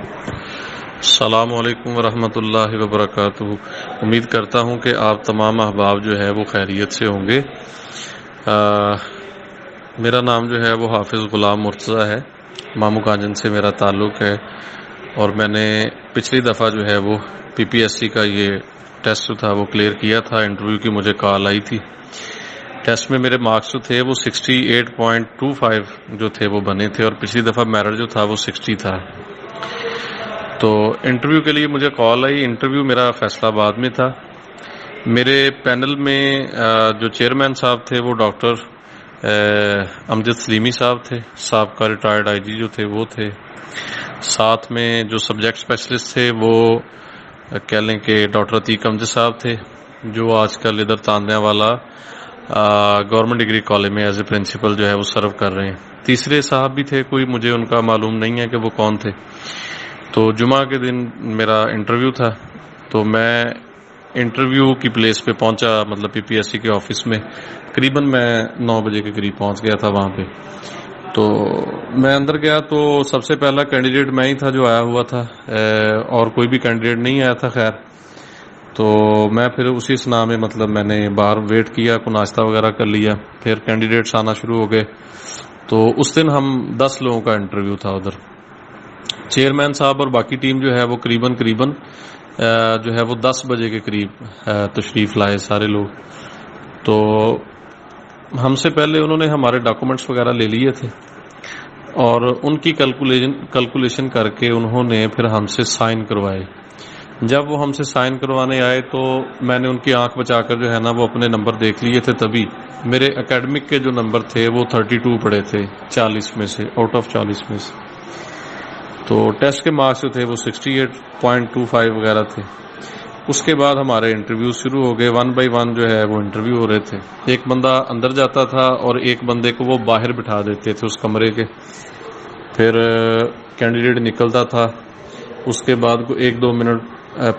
السلام علیکم ورحمۃ اللہ وبرکاتہ۔ امید کرتا ہوں کہ آپ تمام احباب جو ہے وہ خیریت سے ہوں گے۔ میرا نام جو ہے وہ حافظ غلام مرتضیٰ ہے، مامو کانجن سے میرا تعلق ہے، اور میں نے پچھلی دفعہ جو ہے وہ PPSC کا یہ ٹیسٹ جو تھا وہ کلیئر کیا تھا۔ انٹرویو کی مجھے کال آئی تھی۔ ٹیسٹ میں میرے مارکس جو تھے وہ 68.25 جو تھے وہ بنے تھے، اور پچھلی دفعہ میرٹ جو تھا وہ 60 تھا۔ تو انٹرویو کے لیے مجھے کال آئی۔ انٹرویو میرا فیصلہ آباد میں تھا۔ میرے پینل میں جو چیئرمین صاحب تھے وہ ڈاکٹر امجد سلیمی صاحب تھے، سابقہ ریٹائرڈ IG جو تھے وہ تھے۔ ساتھ میں جو سبجیکٹ اسپیشلسٹ تھے وہ کہہ لیں کہ ڈاکٹر عتیق امجد صاحب تھے، جو آج کل ادھر تاندیا والا گورنمنٹ ڈگری کالج میں ایز اے پرنسپل جو ہے وہ سرو کر رہے ہیں۔ تیسرے صاحب بھی تھے، کوئی مجھے ان کا معلوم نہیں ہے کہ وہ کون تھے۔ تو جمعہ کے دن میرا انٹرویو تھا، تو میں انٹرویو کی پلیس پہ پہنچا، مطلب PPSC کے آفس میں قریباً میں 9 بجے کے قریب پہنچ گیا تھا وہاں پہ۔ تو میں اندر گیا تو سب سے پہلا کینڈیڈیٹ میں ہی تھا جو آیا ہوا تھا، اور کوئی بھی کینڈیڈیٹ نہیں آیا تھا۔ خیر، تو میں پھر اسی اسنا میں مطلب میں نے باہر ویٹ کیا، کو ناشتہ وغیرہ کر لیا، پھر کینڈیڈیٹس آنا شروع ہو گئے۔ تو اس دن ہم 10 لوگوں کا انٹرویو تھا ادھر۔ چیئرمین صاحب اور باقی ٹیم جو ہے وہ قریباً جو ہے وہ 10 بجے کے قریب تشریف لائے سارے لوگ۔ تو ہم سے پہلے انہوں نے ہمارے ڈاکومنٹس وغیرہ لے لیے تھے، اور ان کی کیلکولیشن کر کے انہوں نے پھر ہم سے سائن کروائے۔ جب وہ ہم سے سائن کروانے آئے تو میں نے ان کی آنکھ بچا کر جو ہے نا وہ اپنے نمبر دیکھ لیے تھے، تبھی میرے اکیڈمک کے جو نمبر تھے وہ 32 پڑے تھے 40 میں سے، آؤٹ آف 40 میں سے۔ تو ٹیسٹ کے مارکس جو تھے وہ 68.25 وغیرہ تھے۔ اس کے بعد ہمارے انٹرویو شروع ہو گئے، 1 بائی 1 جو ہے وہ انٹرویو ہو رہے تھے۔ ایک بندہ اندر جاتا تھا اور ایک بندے کو وہ باہر بٹھا دیتے تھے اس کمرے کے، پھر کینڈیڈیٹ نکلتا تھا۔ اس کے بعد 1-2 منٹ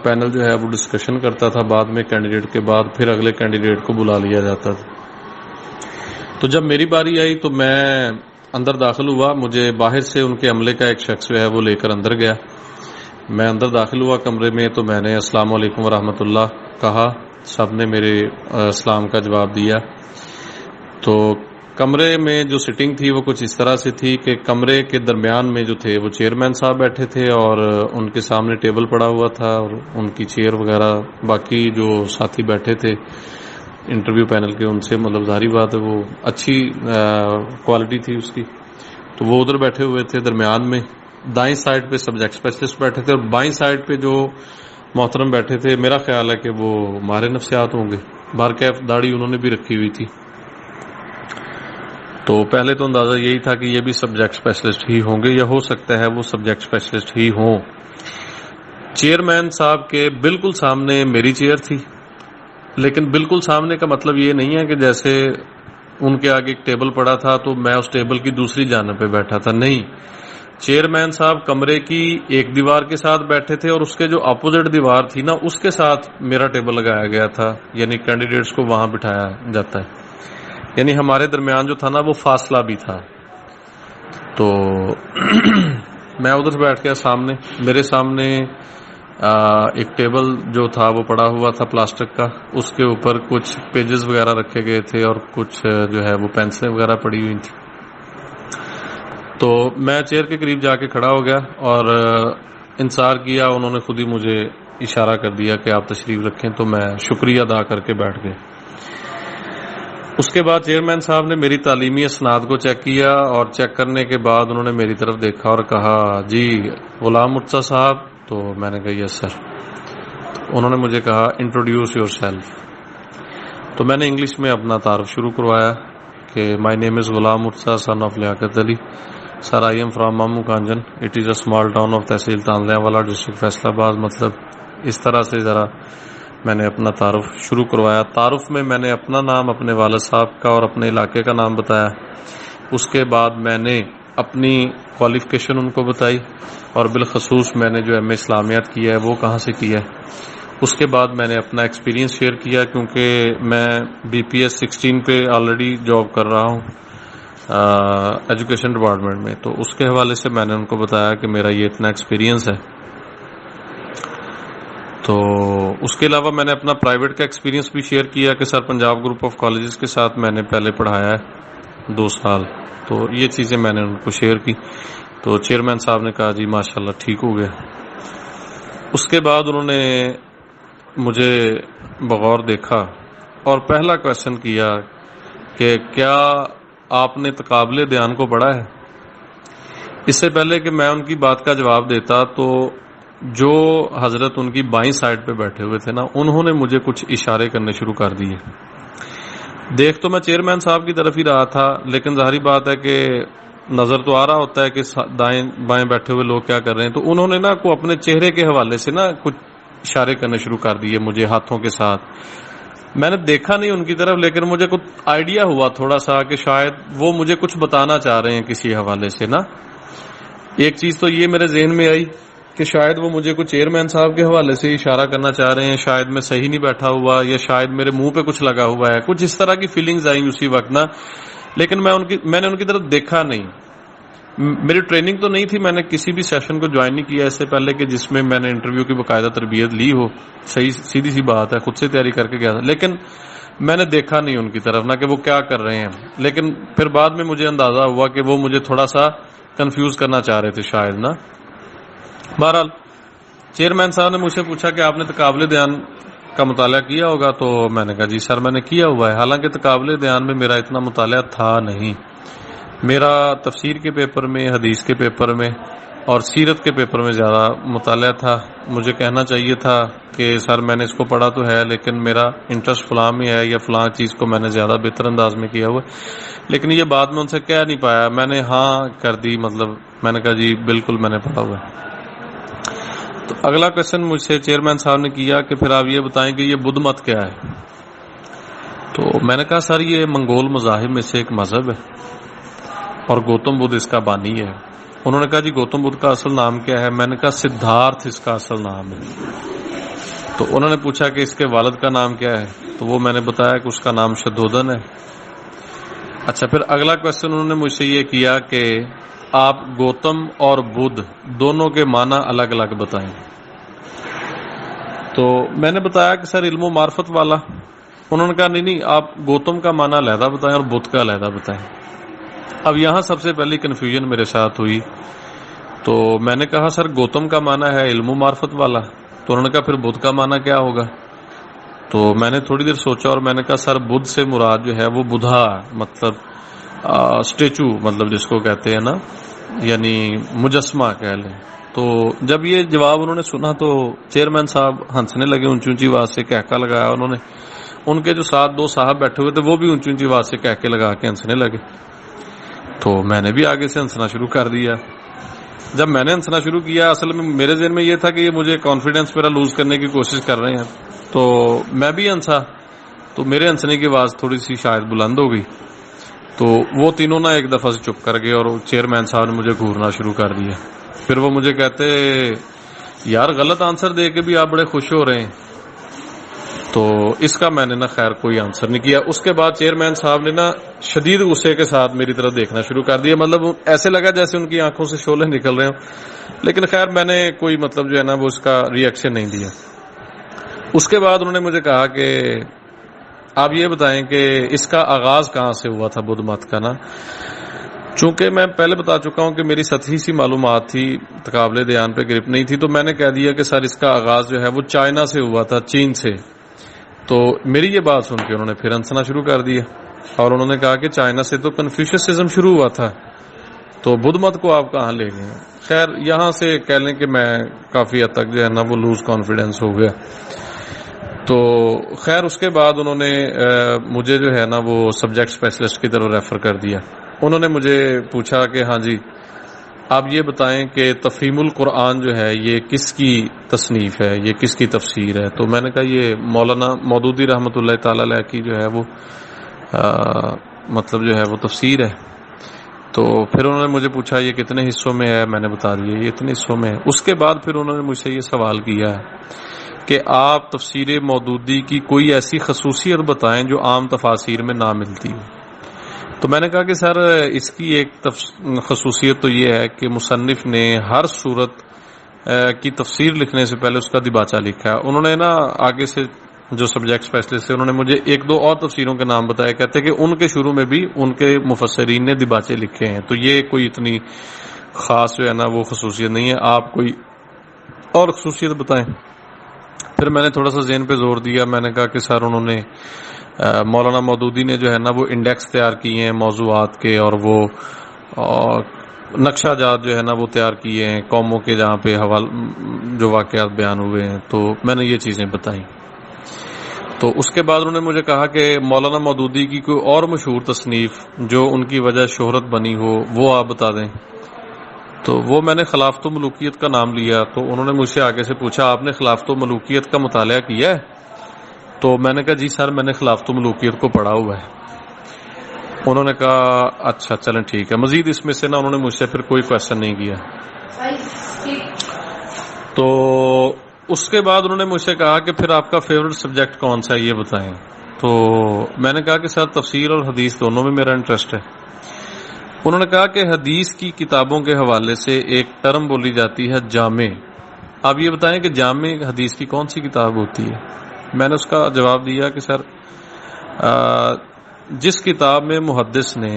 پینل جو ہے وہ ڈسکشن کرتا تھا، بعد میں کینڈیڈیٹ کے بعد پھر اگلے کینڈیڈیٹ کو بلا لیا جاتا تھا۔ تو جب میری باری آئی تو میں اندر داخل ہوا، مجھے باہر سے ان کے عملے کا ایک شخص جو ہے وہ لے کر اندر گیا۔ میں اندر داخل ہوا کمرے میں، تو میں نے السلام علیکم ورحمۃ اللہ کہا، سب نے میرے اسلام کا جواب دیا۔ تو کمرے میں جو سٹنگ تھی وہ کچھ اس طرح سے تھی کہ کمرے کے درمیان میں جو تھے وہ چیئرمین صاحب بیٹھے تھے، اور ان کے سامنے ٹیبل پڑا ہوا تھا، اور ان کی چیئر وغیرہ باقی جو ساتھی بیٹھے تھے انٹرویو پینل کے، ان سے مطلب ظاہری بات ہے وہ اچھی کوالٹی تھی اس کی۔ تو وہ ادھر بیٹھے ہوئے تھے درمیان میں۔ دائیں سائڈ پہ سبجیکٹ اسپیشلسٹ بیٹھے تھے، اور بائیں سائڈ پہ جو محترم بیٹھے تھے، میرا خیال ہے کہ وہ ہمارے نفسیات ہوں گے، بارکیف داڑھی انہوں نے بھی رکھی ہوئی تھی۔ تو پہلے تو اندازہ یہی تھا کہ یہ بھی سبجیکٹ اسپیشلسٹ ہی ہوں گے، یا ہو سکتا ہے وہ سبجیکٹ اسپیشلسٹ ہی ہوں۔ چیئرمین صاحب کے بالکل سامنے میری چیئر تھی، لیکن بالکل سامنے کا مطلب یہ نہیں ہے کہ جیسے ان کے آگے ایک ٹیبل پڑا تھا تو میں اس ٹیبل کی دوسری جانب پہ بیٹھا تھا، نہیں۔ چیئرمین صاحب کمرے کی ایک دیوار کے ساتھ بیٹھے تھے، اور اس کے جو اپوزٹ دیوار تھی نا اس کے ساتھ میرا ٹیبل لگایا گیا تھا، یعنی کینڈیڈیٹس کو وہاں بٹھایا جاتا ہے، یعنی ہمارے درمیان جو تھا نا وہ فاصلہ بھی تھا۔ تو میں ادھر بیٹھ گیا سامنے، میرے سامنے ایک ٹیبل جو تھا وہ پڑا ہوا تھا پلاسٹک کا، اس کے اوپر کچھ پیجز وغیرہ رکھے گئے تھے، اور کچھ جو ہے وہ پینسلیں وغیرہ پڑی ہوئی تھی۔ تو میں چیئر کے قریب جا کے کھڑا ہو گیا اور انتظار کیا، انہوں نے خود ہی مجھے اشارہ کر دیا کہ آپ تشریف رکھیں، تو میں شکریہ ادا کر کے بیٹھ گیا۔ اس کے بعد چیئرمین صاحب نے میری تعلیمی اسناد کو چیک کیا، اور چیک کرنے کے بعد انہوں نے میری طرف دیکھا اور کہا، جی غلام مرتضیٰ صاحب؟ تو میں نے کہا یس سر۔ انہوں نے مجھے کہا انٹروڈیوس یور سیلف۔ تو میں نے انگلش میں اپنا تعارف شروع کروایا کہ مائی name is Ghulam Murtaza son of Liaquat Ali sir, I am from Mamu Kanjan, it is a small town of tehsil Tandlianwala, district فیصلہ آباد۔ مطلب اس طرح سے ذرا میں نے اپنا تعارف شروع کروایا۔ تعارف میں نے اپنا نام، اپنے والد صاحب کا اور اپنے علاقے کا نام بتایا۔ اس کے بعد میں نے اپنی کوالیفیکیشن ان کو بتائی، اور بالخصوص میں نے جو ایم اے اسلامیات کیا ہے وہ کہاں سے کیا ہے۔ اس کے بعد میں نے اپنا ایکسپیرینس شیئر کیا، کیونکہ میں BPS 16 پہ آلریڈی جاب کر رہا ہوں، ایجوکیشن ڈپارٹمنٹ میں. تو اس کے حوالے سے میں نے ان کو بتایا کہ میرا یہ اتنا ایکسپیرینس ہے. تو اس کے علاوہ میں نے اپنا پرائیویٹ کا ایکسپیرینس بھی شیئر کیا کہ سر پنجاب گروپ آف کالجز کے ساتھ میں نے پہلے پڑھایا ہے 2 سال. تو یہ چیزیں میں نے ان کو شیئر کی. تو چیئرمین صاحب نے کہا جی ماشاءاللہ ٹھیک ہو گیا. اس کے بعد انہوں نے مجھے بغور دیکھا اور پہلا کویشچن کیا کہ کیا آپ نے تقابل دیان کو پڑھا ہے. اس سے پہلے کہ میں ان کی بات کا جواب دیتا تو جو حضرت ان کی بائیں سائڈ پہ بیٹھے ہوئے تھے نا, انہوں نے مجھے کچھ اشارے کرنے شروع کر دیے. دیکھ تو میں چیئرمین صاحب کی طرف ہی رہا تھا, لیکن ظاہری بات ہے کہ نظر تو آ رہا ہوتا ہے کہ دائیں بائیں بیٹھے ہوئے لوگ کیا کر رہے ہیں. تو انہوں نے نا کو اپنے چہرے کے حوالے سے نا کچھ اشارے کرنے شروع کر دیے مجھے ہاتھوں کے ساتھ. میں نے دیکھا نہیں ان کی طرف, لیکن مجھے کچھ آئیڈیا ہوا تھوڑا سا کہ شاید وہ مجھے کچھ بتانا چاہ رہے ہیں کسی حوالے سے نا. ایک چیز تو یہ میرے ذہن میں آئی کہ شاید وہ مجھے کچھ چیئرمین صاحب کے حوالے سے اشارہ کرنا چاہ رہے ہیں, شاید میں صحیح نہیں بیٹھا ہوا, یا شاید میرے منہ پہ کچھ لگا ہوا ہے. کچھ اس طرح کی فیلنگز آئیں اسی وقت نا, لیکن میں نے ان کی طرف دیکھا نہیں. میری ٹریننگ تو نہیں تھی, میں نے کسی بھی سیشن کو جوائن نہیں کیا اس سے پہلے کہ جس میں میں نے انٹرویو کی باقاعدہ تربیت لی ہو. صحیح سیدھی سی بات ہے, خود سے تیاری کر کے گیا تھا, لیکن میں نے دیکھا نہیں ان کی طرف نہ کہ وہ کیا کر رہے ہیں. لیکن پھر بعد میں مجھے اندازہ ہوا کہ وہ مجھے تھوڑا سا کنفیوز کرنا چاہ رہے تھے شاید نا. بہرحال چیئرمین صاحب نے مجھ سے پوچھا کہ آپ نے تقابل دیان کا مطالعہ کیا ہوگا. تو میں نے کہا جی سر میں نے کیا ہوا ہے. حالانکہ تقابل دیان میں میرا اتنا مطالعہ تھا نہیں. میرا تفسیر کے پیپر میں, حدیث کے پیپر میں اور سیرت کے پیپر میں زیادہ مطالعہ تھا. مجھے کہنا چاہیے تھا کہ سر میں نے اس کو پڑھا تو ہے, لیکن میرا انٹرسٹ فلاں میں ہے یا فلاں چیز کو میں نے زیادہ بہتر انداز میں کیا ہوا. لیکن یہ بات میں ان سے کہہ نہیں پایا. میں نے ہاں کر دی, مطلب میں نے کہا جی بالکل میں نے پڑھا ہوا ہے. تو اگلا کویشچن مجھ سے چیئرمین صاحب نے کیا کہ پھر آپ یہ بتائیں کہ یہ بدھ مت کیا ہے. تو میں نے کہا سر یہ منگول مذاہب میں سے ایک مذہب ہے اور گوتم بدھ اس کا بانی ہے. انہوں نے کہا جی گوتم بدھ کا اصل نام کیا ہے. میں نے کہا سدھارتھ اس کا اصل نام ہے. تو انہوں نے پوچھا کہ اس کے والد کا نام کیا ہے. تو وہ میں نے بتایا کہ اس کا نام شدھودن ہے. اچھا پھر اگلا کویشچن انہوں نے مجھ سے یہ کیا کہ آپ گوتم اور بدھ دونوں کے معنی الگ الگ بتائیں. تو میں نے بتایا کہ سر علم و معرفت والا. انہوں نے کہا نہیں آپ گوتم کا معنی علیحدہ بتائیں اور بدھ کا علیحدہ بتائیں. اب یہاں سب سے پہلی کنفیوژن میرے ساتھ ہوئی. تو میں نے کہا سر گوتم کا معنی ہے علم و معرفت والا. تو انہوں نے کہا پھر بدھ کا معنی کیا ہوگا. تو میں نے تھوڑی دیر سوچا اور میں نے کہا سر بدھ سے مراد جو ہے وہ بدھا, مطلب اسٹیچو, مطلب جس کو کہتے ہیں نا, یعنی مجسمہ کہہ لیں. تو جب یہ جواب انہوں نے سنا تو چیئرمین صاحب ہنسنے لگے, اونچی اونچی آواز سے کہکا لگایا انہوں نے. ان کے جو ساتھ 2 صاحب بیٹھے ہوئے تھے وہ بھی اونچی اونچی آواز سے کہکے لگا کے ہنسنے لگے. تو میں نے بھی آگے سے ہنسنا شروع کر دیا. جب میں نے ہنسنا شروع کیا, اصل میں میرے ذہن میں یہ تھا کہ یہ مجھے کانفیڈنس میرا لوز کرنے کی کوشش کر رہے ہیں. تو میں بھی ہنسا. تو میرے ہنسنے کی آواز تھوڑی سی شاید بلند ہو گئی. تو وہ تینوں نا ایک دفعہ سے چپ کر گئے اور چیئرمین صاحب نے مجھے گھورنا شروع کر دیا. پھر وہ مجھے کہتے یار غلط آنسر دے کے بھی آپ بڑے خوش ہو رہے ہیں. تو اس کا میں نے نا خیر کوئی آنسر نہیں کیا. اس کے بعد چیئرمین صاحب نے نا شدید غصے کے ساتھ میری طرف دیکھنا شروع کر دیا. مطلب ایسے لگا جیسے ان کی آنکھوں سے شعلے نکل رہے ہوں. لیکن خیر میں نے کوئی مطلب جو ہے نا وہ اس کا ری ایکشن نہیں دیا. اس کے بعد انہوں نے مجھے کہا کہ آپ یہ بتائیں کہ اس کا آغاز کہاں سے ہوا تھا بدھ مت کا نا. چونکہ میں پہلے بتا چکا ہوں کہ میری سطحی سی معلومات تھی, تقابل دیان پہ گرپ نہیں تھی. تو میں نے کہہ دیا کہ سر اس کا آغاز جو ہے وہ چائنا سے ہوا تھا, چین سے. تو میری یہ بات سن کے انہوں نے پھر ہنسنا شروع کر دیا اور انہوں نے کہا کہ چائنا سے تو کنفیوشسزم شروع ہوا تھا, تو بدھ مت کو آپ کہاں لے گئے. خیر یہاں سے کہہ لیں کہ میں کافی حد تک جو ہے نا وہ لوز کانفیڈنس ہو گیا. تو خیر اس کے بعد انہوں نے مجھے جو ہے نا وہ سبجیکٹ اسپیشلسٹ کی طرف ریفر کر دیا. انہوں نے مجھے پوچھا کہ ہاں جی آپ یہ بتائیں کہ تفہیم القرآن جو ہے یہ کس کی تصنیف ہے, یہ کس کی تفسیر ہے. تو میں نے کہا یہ مولانا مودودی رحمۃ اللہ تعالی علیہ کی جو ہے وہ مطلب جو ہے وہ تفسیر ہے. تو پھر انہوں نے مجھے پوچھا یہ کتنے حصوں میں ہے. میں نے بتا دیا یہ اتنے حصوں میں ہے. اس کے بعد پھر انہوں نے مجھ سے یہ سوال کیا ہے کہ آپ تفسیر مودودی کی کوئی ایسی خصوصیت بتائیں جو عام تفاسیر میں نہ ملتی ہو. تو میں نے کہا کہ سر اس کی ایک خصوصیت تو یہ ہے کہ مصنف نے ہر صورت کی تفسیر لکھنے سے پہلے اس کا دیباچہ لکھا ہے. انہوں نے نا آگے سے جو سبجیکٹ اسپیشلسٹ تھے انہوں نے مجھے ایک دو اور تفسیروں کے نام بتایا, کہتے کہ ان کے شروع میں بھی ان کے مفسرین نے دیباچے لکھے ہیں. تو یہ کوئی اتنی خاص جو ہے نا وہ خصوصیت نہیں ہے, آپ کوئی اور خصوصیت بتائیں. پھر میں نے تھوڑا سا ذہن پہ زور دیا, میں نے کہا کہ سر انہوں نے مولانا مودودی نے جو ہے نا وہ انڈیکس تیار کیے ہیں موضوعات کے, اور وہ نقشہ جات جو ہے نا وہ تیار کیے ہیں قوموں کے جہاں پہ جو واقعات بیان ہوئے ہیں. تو میں نے یہ چیزیں بتائیں. تو اس کے بعد انہوں نے مجھے کہا کہ مولانا مودودی کی کوئی اور مشہور تصنیف جو ان کی وجہ شہرت بنی ہو وہ آپ بتا دیں. تو وہ میں نے خلافت و ملوکیت کا نام لیا. تو انہوں نے مجھ سے آگے سے پوچھا آپ نے خلافت و ملوکیت کا مطالعہ کیا ہے؟ تو میں نے کہا جی سر میں نے خلافت و ملوکیت کو پڑھا ہوا ہے. انہوں نے کہا اچھا چلیں ٹھیک ہے. مزید اس میں سے نا انہوں نے مجھ سے پھر کوئی کویشچن نہیں کیا. تو اس کے بعد انہوں نے مجھ سے کہا کہ پھر آپ کا فیوریٹ سبجیکٹ کون سا ہے یہ بتائیں. تو میں نے کہا کہ سر تفسیر اور حدیث دونوں میں میرا انٹرسٹ ہے. انہوں نے کہا کہ حدیث کی کتابوں کے حوالے سے ایک ٹرم بولی جاتی ہے جامع. آپ یہ بتائیں کہ جامع حدیث کی کون سی کتاب ہوتی ہے؟ میں نے اس کا جواب دیا کہ سر جس کتاب میں محدث نے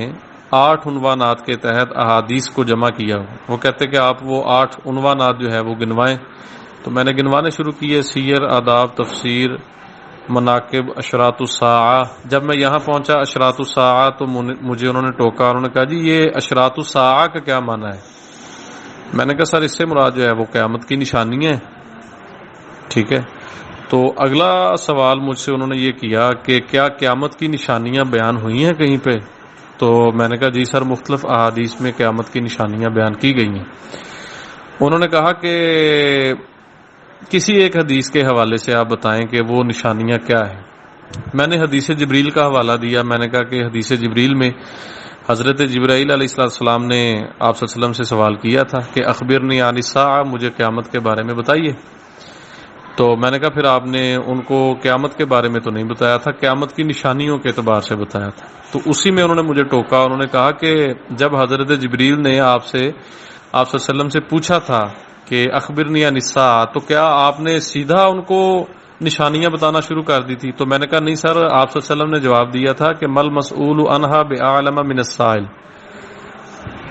8 عنوانات کے تحت احادیث کو جمع کیا ہو. وہ کہتے کہ آپ وہ 8 عنوانات جو ہے وہ گنوائیں. تو میں نے گنوانے شروع کیے, سیر, آداب, تفسیر, مناقب, اشراط الساعہ. جب میں یہاں پہنچا اشراط الساعہ تو مجھے انہوں نے ٹوکا. انہوں نے کہا جی یہ اشراط الساعہ کا کیا معنی ہے؟ میں نے کہا سر اس سے مراد جو ہے وہ قیامت کی نشانیاں ہیں. ٹھیک ہے. تو اگلا سوال مجھ سے انہوں نے یہ کیا کہ کیا قیامت کی نشانیاں بیان ہوئی ہیں کہیں پہ؟ تو میں نے کہا جی سر مختلف احادیث میں قیامت کی نشانیاں بیان کی گئی ہیں. انہوں نے کہا کہ کسی ایک حدیث کے حوالے سے آپ بتائیں کہ وہ نشانیاں کیا ہیں. میں نے حدیث جبریل کا حوالہ دیا. میں نے کہا کہ حدیث جبریل میں حضرت جبرائیل علیہ السلام نے آپ صلی اللہ علیہ وسلم سے سوال کیا تھا کہ اخبرنی عن الساعہ, مجھے قیامت کے بارے میں بتائیے. تو میں نے کہا پھر آپ نے ان کو قیامت کے بارے میں تو نہیں بتایا تھا, قیامت کی نشانیوں کے اعتبار سے بتایا تھا. تو اسی میں انہوں نے مجھے ٹوکا. انہوں نے کہا کہ جب حضرت جبریل نے آپ صلی اللہ علیہ وسلم سے پوچھا تھا کہ اخبرنی عن الساعہ, تو کیا آپ نے سیدھا ان کو نشانیاں بتانا شروع کر دی تھی؟ تو میں نے کہا نہیں سر, آپ صلی اللہ علیہ وسلم نے جواب دیا تھا کہ مل مسئول عنہا بعلم من السائل.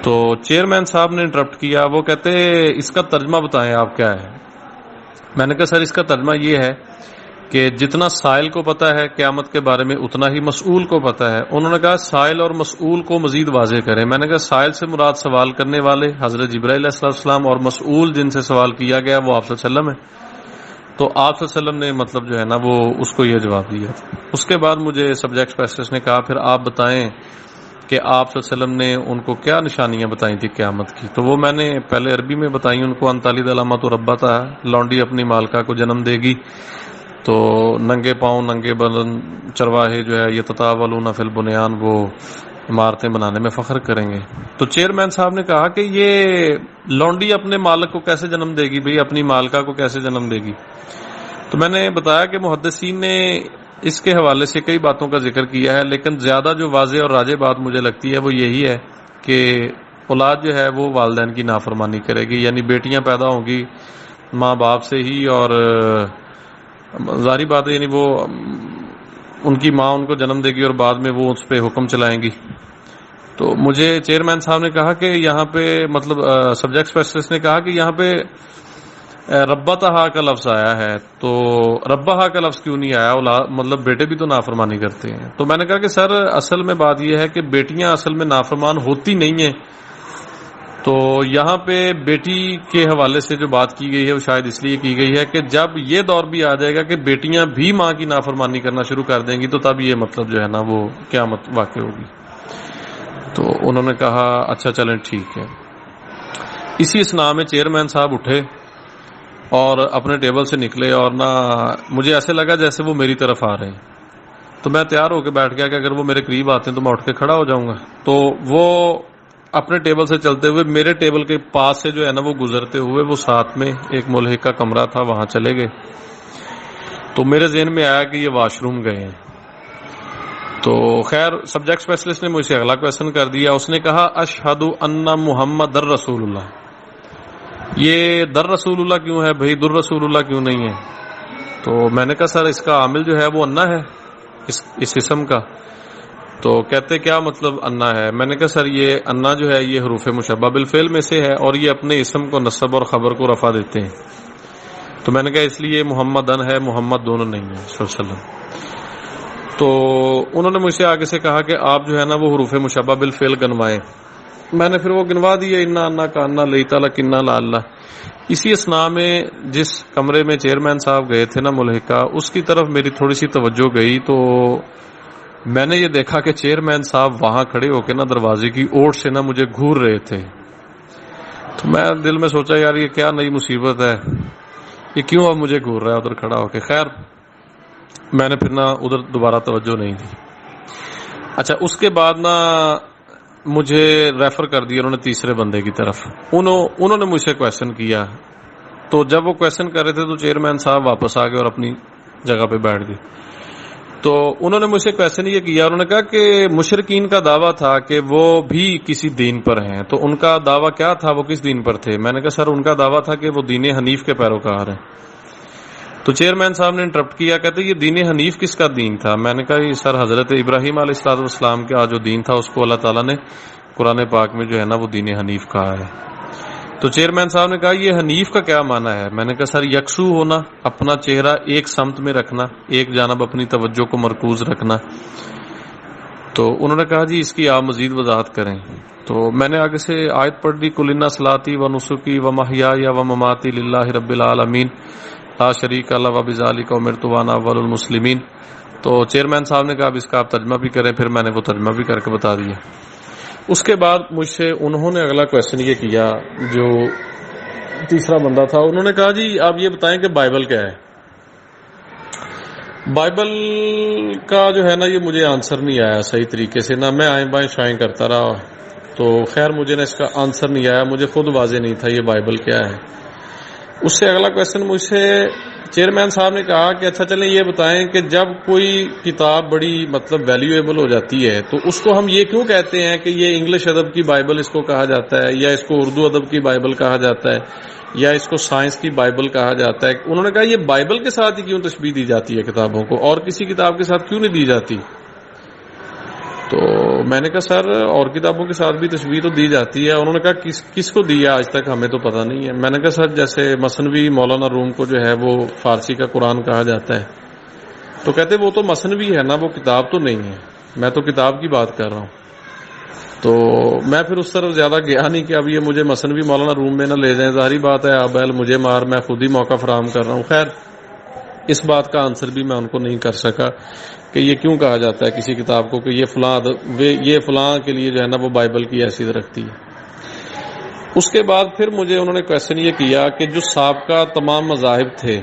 تو چیئرمین صاحب نے انٹرپٹ کیا. وہ کہتے اس کا ترجمہ بتائیں آپ کیا ہے. میں نے کہا سر اس کا ترجمہ یہ ہے کہ جتنا سائل کو پتا ہے قیامت کے بارے میں اتنا ہی مسئول کو پتا ہے. انہوں نے کہا سائل اور مسئول کو مزید واضح کریں. میں نے کہا سائل سے مراد سوال کرنے والے حضرت جبرائیل علیہ السلام, اور مسئول جن سے سوال کیا گیا وہ آپ صلی اللہ علیہ وسلم ہے. تو آپ صلی اللہ علیہ وسلم نے مطلب جو ہے نا وہ اس کو یہ جواب دیا. اس کے بعد مجھے سبجیکٹ اسپیشلسٹ نے کہا پھر آپ بتائیں کہ آپ صلی اللہ علیہ وسلم نے ان کو کیا نشانیاں بتائی تھی قیامت کی. تو وہ میں نے پہلے عربی میں بتائی ان کو. انتالد علامت و ربتا, لونڈی اپنی مالکہ کو جنم دے گی تو ننگے پاؤں ننگے بدن چرواہے جو ہے یہ تطاولون فی البنیان, وہ عمارتیں بنانے میں فخر کریں گے. تو چیئرمین صاحب نے کہا کہ یہ لونڈی اپنے مالک کو کیسے جنم دے گی بھئی, اپنی مالکہ کو کیسے جنم دے گی؟ تو میں نے بتایا کہ محدثین نے اس کے حوالے سے کئی باتوں کا ذکر کیا ہے, لیکن زیادہ جو واضح اور راجح بات مجھے لگتی ہے وہ یہی ہے کہ اولاد جو ہے وہ والدین کی نافرمانی کرے گی. یعنی بیٹیاں پیدا ہوں گی ماں باپ سے ہی, اور ظاہری بات ہے یعنی وہ ان کی ماں ان کو جنم دے گی اور بعد میں وہ اس پہ حکم چلائیں گی. تو مجھے چیئرمین صاحب نے کہا کہ یہاں پہ مطلب سبجیکٹ اسپیشلسٹ نے کہا کہ یہاں پہ ربتہا کا لفظ آیا ہے, تو ربہا کا لفظ کیوں نہیں آیا؟ مطلب بیٹے بھی تو نافرمانی کرتے ہیں. تو میں نے کہا کہ سر اصل میں بات یہ ہے کہ بیٹیاں اصل میں نافرمان ہوتی نہیں ہیں. تو یہاں پہ بیٹی کے حوالے سے جو بات کی گئی ہے وہ شاید اس لیے کی گئی ہے کہ جب یہ دور بھی آ جائے گا کہ بیٹیاں بھی ماں کی نافرمانی کرنا شروع کر دیں گی تو تب یہ مطلب جو ہے نا وہ قیامت واقع ہوگی. تو انہوں نے کہا اچھا چلیں ٹھیک ہے. اسی اسنا میں چیئرمین صاحب اٹھے اور اپنے ٹیبل سے نکلے, اور نہ مجھے ایسے لگا جیسے وہ میری طرف آ رہے ہیں. تو میں تیار ہو کے بیٹھ گیا کہ اگر وہ میرے قریب آتے ہیں تو میں اٹھ کے کھڑا ہو جاؤں گا. تو وہ اپنے ٹیبل سے چلتے ہوئے میرے ٹیبل کے پاس سے جو ہے نا وہ گزرتے ہوئے وہ ساتھ میں ایک ملحق کا کمرہ تھا وہاں چلے گئے. تو میرے ذہن میں آیا کہ یہ واش روم گئے ہیں. تو خیر سبجیکٹ اسپیشلسٹ نے مجھ سے اگلا کویشچن کر دیا. اس نے کہا اشہد ان محمد در رسول اللہ. یہ در رسول اللہ کیوں ہے بھائی، در رسول اللہ کیوں نہیں ہے؟ تو میں نے کہا سر اس کا عامل جو ہے وہ انا ہے اس اسم کا. تو کہتے کیا مطلب انا ہے؟ میں نے کہا سر یہ انا جو ہے یہ حروف مشبہ بالفعل میں سے ہے اور یہ اپنے اسم کو نصب اور خبر کو رفع دیتے ہیں. تو میں نے کہا اس لیے محمد ان ہے، محمد دونوں نہیں ہے صلی اللہ علیہ وسلم. تو انہوں نے مجھ سے آگے سے کہا کہ آپ جو ہے نا وہ حروف مشبہ بالفعل گنوائیں. میں نے پھر وہ گنوا دیے، انا انا کا انا لیتا لکنا لا اللہ. اسی اسنا میں جس کمرے میں چیئرمین صاحب گئے تھے نا ملحقہ، اس کی طرف میری تھوڑی سی توجہ گئی. تو میں نے یہ دیکھا کہ چیئرمین صاحب وہاں کھڑے ہو کے نا دروازے کی اوٹ سے نا مجھے گھور رہے تھے. تو میں دل میں سوچا یار یہ کیا نئی مصیبت ہے، یہ کیوں اب مجھے گھور رہا ہے ادھر کھڑا ہو کے. خیر میں نے پھر نہ ادھر دوبارہ توجہ نہیں دی. اچھا اس کے بعد نا مجھے ریفر کر دیا انہوں نے تیسرے بندے کی طرف. انہوں نے مجھ سے کویشچن کیا. تو جب وہ کویشچن کر رہے تھے تو چیئرمین صاحب واپس آ گئے اور اپنی جگہ پہ بیٹھ گئے. تو انہوں نے مجھ سے کویشچن یہ کیا، انہوں نے کہا کہ مشرکین کا دعویٰ تھا کہ وہ بھی کسی دین پر ہیں، تو ان کا دعویٰ کیا تھا، وہ کس دین پر تھے؟ میں نے کہا سر ان کا دعویٰ تھا کہ وہ دین حنیف کے پیروکار ہیں. تو چیئرمین صاحب نے انٹرپٹ کیا، کہتے یہ دین حنیف کس کا دین تھا؟ میں نے کہا یہ سر حضرت ابراہیم علیہ الصلوۃ والسلام کا جو دین تھا اس کو اللہ تعالیٰ نے قرآن پاک میں جو ہے نا وہ دین حنیف کہا ہے. تو چیئرمین صاحب نے کہا یہ حنیف کا کیا معنی ہے؟ میں نے کہا سر یکسو ہونا، اپنا چہرہ ایک سمت میں رکھنا، ایک جانب اپنی توجہ کو مرکوز رکھنا. تو انہوں نے کہا جی اس کی آپ مزید وضاحت کریں. تو میں نے آگے سے آیت پڑھ دی، قل ان صلاتی و نسکی و محیای و مماتی للہ رب العالمین لا شریک لہ وبذالک امرت وانا اول المسلمین. تو چیئرمین صاحب نے کہا اب اس کا آپ ترجمہ بھی کریں، پھر میں نے وہ ترجمہ بھی کر کے بتا دیا. اس کے بعد مجھ سے انہوں نے اگلا کویشچن یہ کیا، جو تیسرا بندہ تھا، انہوں نے کہا جی آپ یہ بتائیں کہ بائبل کیا ہے. بائبل کا جو ہے نا یہ مجھے آنسر نہیں آیا صحیح طریقے سے، نہ میں آئیں بائیں شائیں کرتا رہا. تو خیر مجھے نا اس کا آنسر نہیں آیا، مجھے خود واضح نہیں تھا یہ بائبل کیا ہے. اس سے اگلا کویشچن مجھ سے چیئرمین صاحب نے کہا کہ اچھا چلیں یہ بتائیں کہ جب کوئی کتاب بڑی مطلب ویلیویبل ہو جاتی ہے تو اس کو ہم یہ کیوں کہتے ہیں کہ یہ انگلش ادب کی بائبل اس کو کہا جاتا ہے، یا اس کو اردو ادب کی بائبل کہا جاتا ہے، یا اس کو سائنس کی بائبل کہا جاتا ہے. انہوں نے کہا یہ بائبل کے ساتھ ہی کیوں تشبیہ دی جاتی ہے کتابوں کو، اور کسی کتاب کے ساتھ کیوں نہیں دی جاتی؟ تو میں نے کہا سر اور کتابوں کے ساتھ بھی تشبیہ تو دی جاتی ہے. انہوں نے کہا کس کو دیا آج تک ہمیں تو پتہ نہیں ہے. میں نے کہا سر جیسے مثنوی مولانا روم کو جو ہے وہ فارسی کا قرآن کہا جاتا ہے. تو کہتے وہ تو مثنوی ہے نا، وہ کتاب تو نہیں ہے، میں تو کتاب کی بات کر رہا ہوں. تو میں پھر اس طرف زیادہ گیا نہیں کہ اب یہ مجھے مثنوی مولانا روم میں نہ لے جائیں. ظاہری بات ہے ابیل مجھے مار، میں خود ہی موقع فراہم کر رہا ہوں. خیر اس بات کا آنسر بھی میں ان کو نہیں کر سکا کہ یہ کیوں کہا جاتا ہے کسی کتاب کو کہ یہ فلاں کے لیے جو ہے نا وہ بائبل کی حیثیت رکھتی ہے. اس کے بعد پھر مجھے انہوں نے کویشچن یہ کیا کہ جو سابقہ تمام مذاہب تھے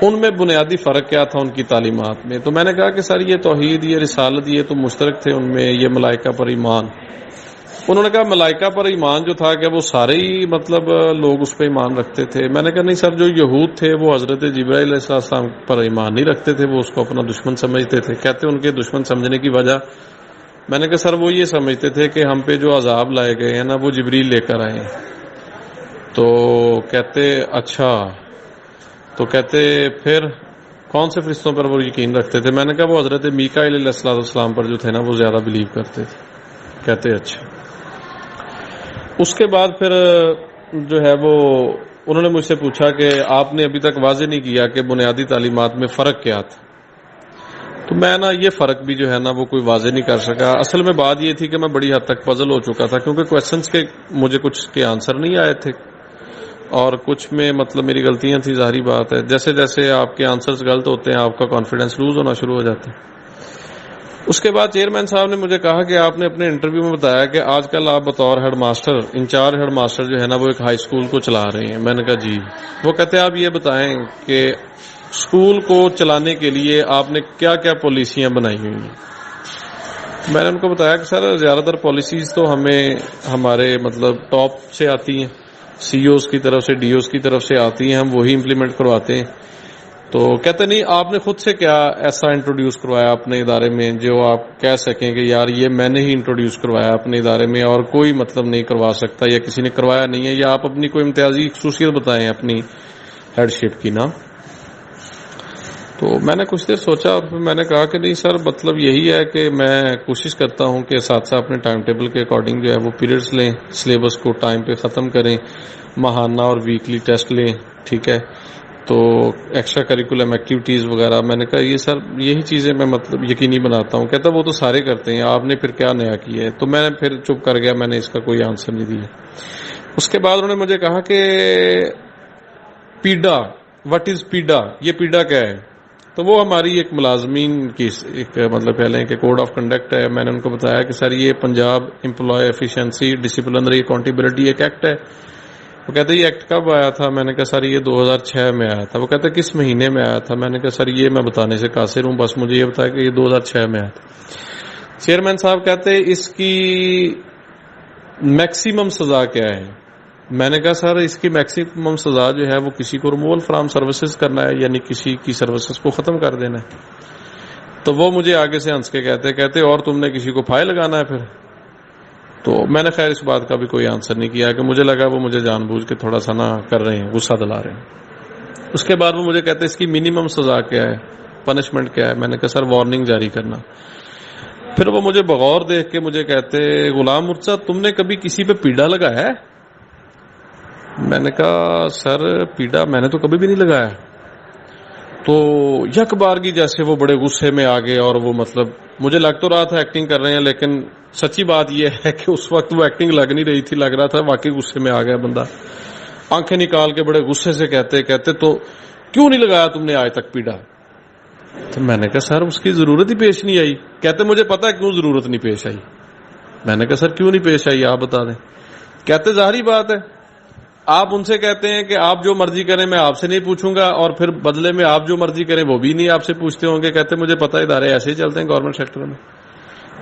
ان میں بنیادی فرق کیا تھا ان کی تعلیمات میں. تو میں نے کہا کہ سر یہ توحید، یہ رسالت، یہ تو مشترک تھے ان میں، یہ ملائکہ پر ایمان. انہوں نے کہا ملائکہ پر ایمان جو تھا کہ وہ سارے ہی مطلب لوگ اس پہ ایمان رکھتے تھے. میں نے کہا نہیں سر جو یہود تھے وہ حضرت جبرائیل علیہ السلام پر ایمان نہیں رکھتے تھے، وہ اس کو اپنا دشمن سمجھتے تھے. کہتے ان کے دشمن سمجھنے کی وجہ، میں نے کہا سر وہ یہ سمجھتے تھے کہ ہم پہ جو عذاب لائے گئے ہیں نا وہ جبریل لے کر آئے ہیں. تو کہتے اچھا، تو کہتے پھر کون سے فرشتوں پر وہ یقین رکھتے تھے؟ میں نے کہا وہ حضرت میکائیل علیہ السلام پر جو تھے نا وہ زیادہ بلیو کرتے تھے. کہتے اچھا. اس کے بعد پھر جو ہے وہ انہوں نے مجھ سے پوچھا کہ آپ نے ابھی تک واضح نہیں کیا کہ بنیادی تعلیمات میں فرق کیا تھا. تو میں نا یہ فرق بھی جو ہے نا وہ کوئی واضح نہیں کر سکا. اصل میں بات یہ تھی کہ میں بڑی حد تک پزل ہو چکا تھا کیونکہ کویشچنس کے مجھے کچھ کے آنسر نہیں آئے تھے اور کچھ میں مطلب میری غلطیاں تھیں. ظاہری بات ہے جیسے جیسے آپ کے آنسرز غلط ہوتے ہیں آپ کا کانفیڈنس لوز ہونا شروع ہو جاتا ہے. اس کے بعد چیئرمین صاحب نے مجھے کہا کہ آپ نے اپنے انٹرویو میں بتایا کہ آج کل آپ بطور headmaster, in charge headmaster جو ہے نا وہ ایک ہائی اسکول کو چلا رہے ہیں. میں نے کہا جی. وہ کہتے ہیں آپ یہ بتائیں کہ اسکول کو چلانے کے لیے آپ نے کیا کیا پالیسیاں بنائی ہوئی ہیں. میں نے ان کو بتایا کہ سر زیادہ تر پالیسیز تو ہمیں ہمارے مطلب ٹاپ سے آتی ہیں، سی اوز کی طرف سے، ڈی اوز کی طرف سے آتی ہیں، ہم وہی امپلیمنٹ کرواتے ہیں. تو کہتے نہیں آپ نے خود سے کیا ایسا انٹروڈیوس کروایا اپنے ادارے میں جو آپ کہہ سکیں کہ یار یہ میں نے ہی انٹروڈیوس کروایا اپنے ادارے میں اور کوئی مطلب نہیں کروا سکتا یا کسی نے کروایا نہیں ہے, یا آپ اپنی کوئی امتیازی خصوصیت بتائیں اپنی ہیڈ شپ کی نا. تو میں نے کچھ دیر سوچا اور پھر میں نے کہا کہ نہیں سر, مطلب یہی ہے کہ میں کوشش کرتا ہوں کہ اساتذہ اپنے ٹائم ٹیبل کے اکارڈنگ جو ہے وہ پیریڈز لیں, سلیبس کو ٹائم پہ ختم کریں, ماہانہ اور ویکلی ٹیسٹ لیں, ٹھیک ہے, تو ایکسٹرا کریکولم ایکٹیویٹیز وغیرہ. میں نے کہا یہ سر یہی چیزیں میں مطلب یقینی بناتا ہوں. کہتا وہ تو سارے کرتے ہیں, آپ نے پھر کیا نیا کیا ہے. تو میں پھر چپ کر گیا, میں نے اس کا کوئی آنسر نہیں دیا. اس کے بعد انہوں نے مجھے کہا کہ پیڈا, وٹ از پیڈا, یہ پیڈا کیا ہے. تو وہ ہماری ایک ملازمین کی ایک مطلب کہہ لیں کہ کوڈ آف کنڈکٹ ہے. میں نے ان کو بتایا کہ سر یہ Punjab employee efficiency disciplinary accountability ایک ایکٹ ہے. وہ کہتے یہ ایکٹ کب آیا تھا. میں نے کہا سر یہ 2006 میں آیا تھا. وہ کہتے کس مہینے میں آیا تھا. میں نے کہا سر یہ میں بتانے سے قاصر ہوں, بس مجھے یہ بتایا کہ یہ 2006 میں آیا تھا. چیئرمین صاحب کہتے اس کی میکسیمم سزا کیا ہے. میں نے کہا سر اس کی میکسیمم سزا جو ہے وہ کسی کو ریموول فرام سروسز کرنا ہے, یعنی کسی کی سروسز کو ختم کر دینا ہے. تو وہ مجھے آگے سے ہنس کے کہتے اور تم نے کسی کو پھائے لگانا ہے پھر. تو میں نے خیر اس بات کا بھی کوئی آنسر نہیں کیا کہ مجھے لگا وہ مجھے جان بوجھ کے تھوڑا سا نہ کر رہے ہیں, غصہ دلا رہے ہیں. اس کے بعد وہ مجھے کہتے اس کی منیمم سزا کیا ہے, پنشمنٹ کیا ہے. میں نے کہا سر وارننگ جاری کرنا. پھر وہ مجھے بغور دیکھ کے مجھے کہتے غلام مرتضیٰ تم نے کبھی کسی پہ پیڈا لگایا ہے. میں نے کہا سر پیڈا میں نے تو کبھی بھی نہیں لگایا. تو یک بار کی جیسے وہ بڑے غصے میں آ گئے, اور وہ مطلب مجھے لگ تو رہا تھا ایکٹنگ کر رہے ہیں, لیکن سچی بات یہ ہے کہ اس وقت وہ ایکٹنگ لگ نہیں رہی تھی, لگ رہا تھا واقعی غصے میں آ گیا بندہ. آنکھیں نکال کے بڑے غصے سے کہتے تو کیوں نہیں لگایا تم نے آج تک پیڈا. تو میں نے کہا سر اس کی ضرورت ہی پیش نہیں آئی. کہتے مجھے پتا ہے کیوں ضرورت نہیں پیش آئی. میں نے کہا سر کیوں نہیں پیش آئی آپ بتا دیں. کہتے ظاہری بات ہے آپ ان سے کہتے ہیں کہ آپ جو مرضی کریں میں آپ سے نہیں پوچھوں گا, اور پھر بدلے میں آپ جو مرضی کریں وہ بھی نہیں آپ سے پوچھتے ہوں گے. کہتے مجھے پتہ ہے ادارے ایسے ہی چلتے ہیں گورنمنٹ سیکٹر میں.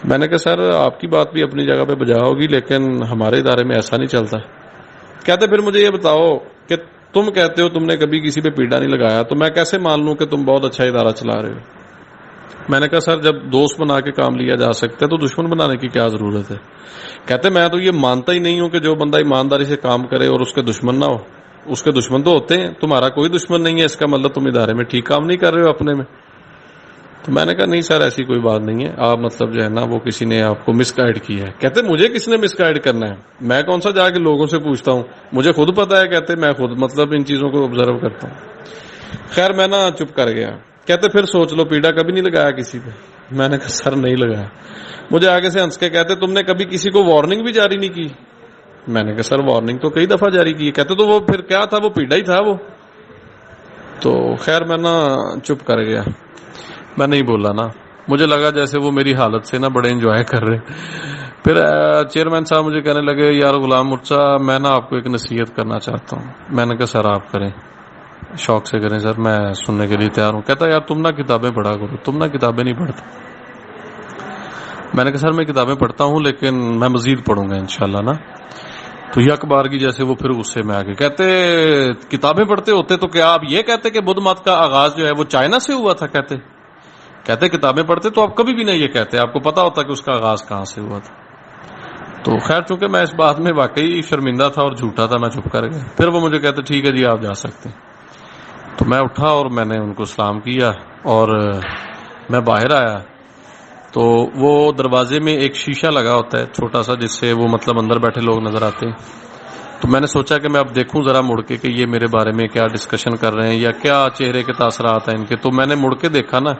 میں نے کہا سر آپ کی بات بھی اپنی جگہ پہ بجا ہوگی, لیکن ہمارے ادارے میں ایسا نہیں چلتا. کہتے پھر مجھے یہ بتاؤ کہ تم کہتے ہو تم نے کبھی کسی پہ پیڈا نہیں لگایا, تو میں کیسے مان لوں کہ تم بہت اچھا ادارہ چلا رہے ہو. میں نے کہا سر جب دوست بنا کے کام لیا جا سکتا ہے تو دشمن بنانے کی کیا ضرورت ہے. کہتے میں تو یہ مانتا ہی نہیں ہوں کہ جو بندہ ایمانداری سے کام کرے اور اس کے دشمن نہ ہو. اس کے دشمن تو ہوتے ہیں, تمہارا کوئی دشمن نہیں ہے, اس کا مطلب تم ادارے میں ٹھیک کام نہیں کر رہے ہو اپنے میں. تو میں نے کہا نہیں سر ایسی کوئی بات نہیں ہے, آپ مطلب جو ہے نا وہ کسی نے آپ کو مس گائیڈ کیا ہے. کہتے مجھے کس نے مس گائیڈ کرنا ہے, میں کون سا جا کے لوگوں سے پوچھتا ہوں, مجھے خود پتا ہے. کہتے میں خود مطلب ان چیزوں کو آبزرو کرتا ہوں. خیر میں نا چپ کر گیا. کہتے پھر سوچ لو پیڈا کبھی نہیں لگایا کسی پہ. میں نے کہا سر نہیں لگایا. مجھے آگے سے ہنس کے کہتے تم نے کبھی کسی کو وارننگ بھی جاری نہیں کی. میں نے کہا سر وارننگ تو کئی دفعہ جاری کی. کہتے تو وہ پھر کیا تھا, وہ پیڈا ہی تھا وہ. تو خیر میں نا چپ کر گیا, میں نہیں بولا نا. مجھے لگا جیسے وہ میری حالت سے نا بڑے انجوائے کر رہے. پھر چیئرمین صاحب مجھے کہنے لگے یار غلام مرتضیٰ میں نا آپ کو ایک نصیحت کرنا چاہتا ہوں. میں نے کہا سر آپ کریں, شوق سے کریں سر, میں سننے کے لیے تیار ہوں. کہتا یار تم نا کتابیں پڑھا کرو, تم نا کتابیں نہیں پڑھتے. میں نے کہا سر میں کتابیں پڑھتا ہوں لیکن میں مزید پڑھوں گا انشاءاللہ نا. تو یک بار کی جیسے وہ پھر غصے میں آ گئے. کہتے کتابیں پڑھتے ہوتے تو کیا آپ یہ کہتے کہ بدھ مت کا آغاز جو ہے وہ چائنا سے ہوا تھا. کہتے کتابیں پڑھتے تو آپ کبھی بھی نہیں یہ کہتے, آپ کو پتا ہوتا کہ اس کا آغاز کہاں سے ہوا تھا. تو خیر چونکہ میں اس بات میں واقعی شرمندہ تھا اور جھوٹا تھا, میں چپ کر گیا. پھر وہ مجھے کہتے ٹھیک ہے جی آپ جا سکتے ہیں. تو میں اٹھا اور میں نے ان کو سلام کیا اور میں باہر آیا. تو وہ دروازے میں ایک شیشہ لگا ہوتا ہے چھوٹا سا, جس سے وہ مطلب اندر بیٹھے لوگ نظر آتے ہیں. تو میں نے سوچا کہ میں اب دیکھوں ذرا مڑ کے کہ یہ میرے بارے میں کیا ڈسکشن کر رہے ہیں یا کیا چہرے کے تاثرات ہیں ان کے. تو میں نے مڑ کے دیکھا نا,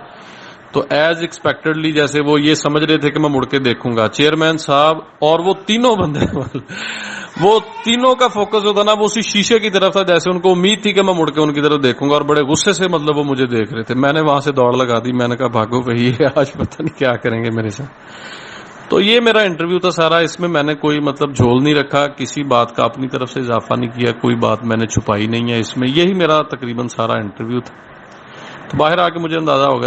تو ایز ایکسپیکٹڈلی جیسے وہ یہ سمجھ رہے تھے کہ میں مڑ کے دیکھوں گا, چیئرمین صاحب اور وہ تینوں بندے وہ تینوں کا فوکس جو تھا نا وہ اسی شیشے کی طرف تھا, جیسے ان کو امید تھی کہ میں مڑ کے ان کی طرف دیکھوں گا, اور بڑے غصے سے مطلب وہ مجھے دیکھ رہے تھے. میں نے وہاں سے دوڑ لگا دی. میں نے کہا بھاگو بھائی آج پتہ نہیں کیا کریں گے میرے ساتھ. تو یہ میرا انٹرویو تھا سارا. اس میں میں نے کوئی مطلب جھول نہیں رکھا, کسی بات کا اپنی طرف سے اضافہ نہیں کیا, کوئی بات میں نے چھپائی نہیں ہے اس میں. یہی میرا تقریباً سارا انٹرویو تھا. تو باہر آ کے مجھے اندازہ ہو گیا